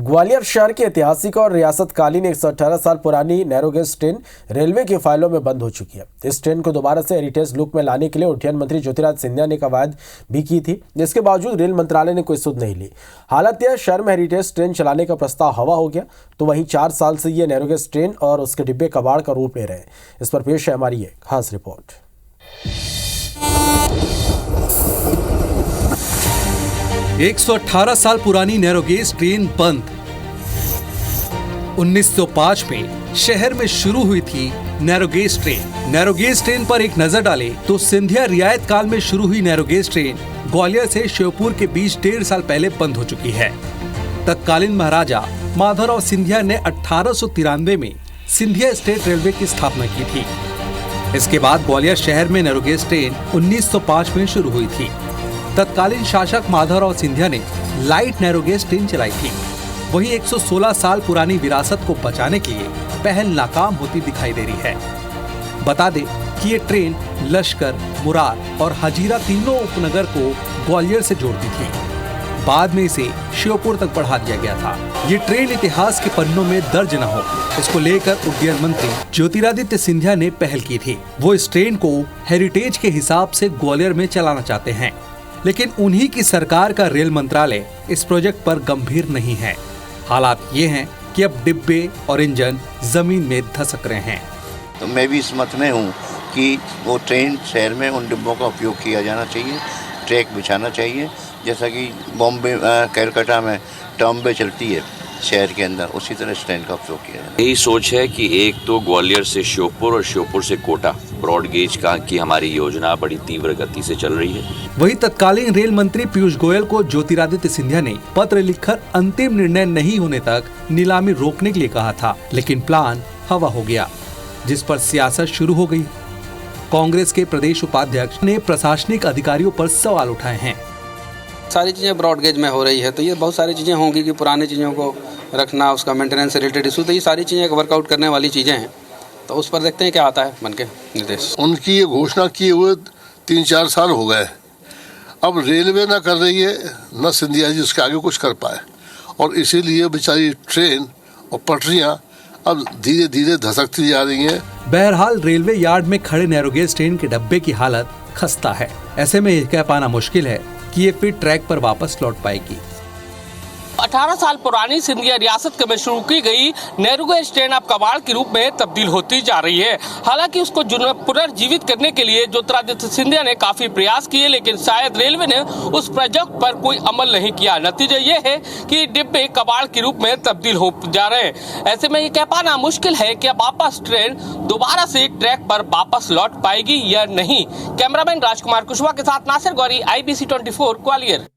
ग्वालियर शहर की ऐतिहासिक और रियासतकालीन 118 साल पुरानी नैरोगेज ट्रेन रेलवे की फाइलों में बंद हो चुकी है। इस ट्रेन को दोबारा से हेरिटेज लुक में लाने के लिए उड्डयन मंत्री ज्योतिरादित्य सिंधिया ने कवायद भी की थी, जिसके बावजूद रेल मंत्रालय ने कोई सुध नहीं ली। हालत यह, शहर में हेरिटेज ट्रेन चलाने का प्रस्ताव हवा हो गया, तो वहीं 4 साल से ये नैरोगेज ट्रेन और उसके डिब्बे कबाड़ का रूप ले रहे हैं। इस पर पेश है हमारी एक खास रिपोर्ट। 118 साल पुरानी नैरोगेज ट्रेन बंद। 1905 में शहर में शुरू हुई थी नैरोगेज ट्रेन। नैरोगेज ट्रेन पर एक नजर डालें तो सिंधिया रियायत काल में शुरू हुई नैरोगेज ट्रेन ग्वालियर से श्योपुर के बीच 1.5 साल पहले बंद हो चुकी है। तत्कालीन महाराजा माधवराव सिंधिया ने 1893 में सिंधिया स्टेट रेलवे की स्थापना की थी। इसके बाद ग्वालियर शहर में नैरोगेज ट्रेन 1905 में शुरू हुई थी। तत्कालीन शासक माधवराव सिंधिया ने लाइट नैरोगेज ट्रेन चलाई थी। वहीं 116 साल पुरानी विरासत को बचाने के लिए पहल नाकाम होती दिखाई दे रही है। बता दें कि ये ट्रेन लश्कर, मुरार और हजीरा तीनों उपनगर को ग्वालियर से जोड़ती थी। बाद में इसे श्योपुर तक बढ़ा दिया गया था। ये ट्रेन इतिहास के पन्नों में दर्ज न हो, इसको लेकर उड्डयन मंत्री ज्योतिरादित्य सिंधिया ने पहल की थी। वो इस ट्रेन को हेरिटेज के हिसाब से ग्वालियर में चलाना चाहते हैं, लेकिन उन्हीं की सरकार का रेल मंत्रालय इस प्रोजेक्ट पर गंभीर नहीं है। हालात ये हैं कि अब डिब्बे और इंजन जमीन में धसक रहे हैं। तो मैं भी इस मत में हूँ कि वो ट्रेन शहर में उन डिब्बों का उपयोग किया जाना चाहिए, ट्रैक बिछाना चाहिए, जैसा कि बॉम्बे कलकत्ता में टॉम्बे चलती है शहर के अंदर, उसी तरह इस ट्रेन का उपयोग किया जाए। यही सोच है कि एक तो ग्वालियर से श्योपुर और श्योपुर से कोटा ब्रॉड गेज की हमारी योजना बड़ी तीव्र गति से चल रही है। वहीं तत्कालीन रेल मंत्री पीयूष गोयल को ज्योतिरादित्य सिंधिया ने पत्र लिखकर अंतिम निर्णय नहीं होने तक नीलामी रोकने के लिए कहा था, लेकिन प्लान हवा हो गया, जिस पर सियासत शुरू हो गई। कांग्रेस के प्रदेश उपाध्यक्ष ने प्रशासनिक अधिकारियों पर सवाल उठाए हैं। सारी चीज़ें ब्रॉड गेज में हो रही है, तो ये बहुत सारी चीज़ें होंगी कि पुरानी चीज़ों को रखना, उसका मेंटेनेंस से रिलेटेड इशू, तो ये सारी चीज़ें वर्कआउट करने वाली चीज़ें हैं। तो उस पर देखते हैं क्या आता है बन के निर्देश। उनकी ये घोषणा किए हुए 3-4 साल हो गए। अब रेलवे ना कर रही है, न सिंधिया जी उसके आगे कुछ कर पाए, और इसीलिए बेचारी ट्रेन और पटरियां अब धीरे धीरे धसकती जा रही हैं। बहरहाल रेलवे यार्ड में खड़े नैरोगेज ट्रेन के डब्बे की हालत खस्ता है। ऐसे में यह कह पाना मुश्किल है कि ये फिर ट्रैक पर वापस लौट पाएगी। 18 साल पुरानी सिंधिया रियासत में शुरू की गई नैरोगेज ट्रेन अब कबाड़ के रूप में तब्दील होती जा रही है। हालांकि उसको पुनर्जीवित करने के लिए ज्योतिरादित्य सिंधिया ने काफी प्रयास किए, लेकिन शायद रेलवे ने उस प्रोजेक्ट पर कोई अमल नहीं किया। नतीजा ये है कि डिब्बे कबाड़ के रूप में तब्दील हो जा रहे हैं। ऐसे में ये कह पाना मुश्किल है कि अब वापस ट्रेन दोबारा से ट्रैक पर वापस लौट पाएगी या नहीं। कैमरामैन राजकुमार कुशवाहा के साथ नासिर गौरी, IBC 24 ग्वालियर।